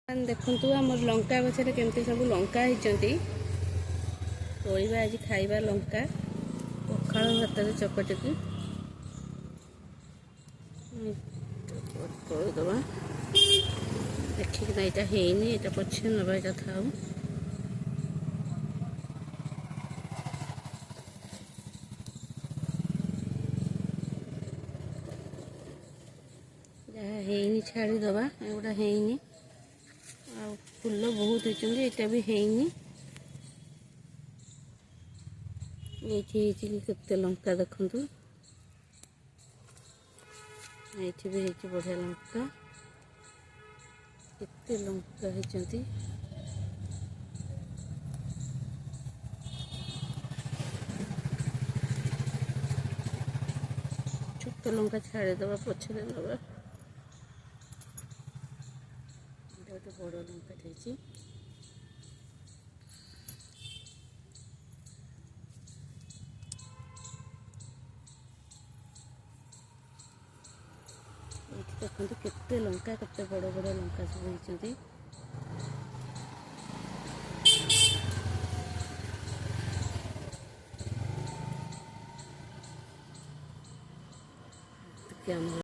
देखु आमर लंका गचर केमती सब लंका होती तोड़ा आज खाइबा लंका पखाल भात चकटिकी तोड़दबा देखिए यहाँ हैनी यहाँ पछे नवा यहाँ था जहाँ हैनी छाड़ीदबा एगुड़ा हैनी आ फूल बहुत होती यहाँ भी हैनी ये केते लंका देखु ये भी है बढ़िया लंका केते लंका होती छोट लंका छाड़ीदबा पछरे नवा गोटे बड़ लंका देखते केते लंका केते बड़ बड़ लंका सब होती क्या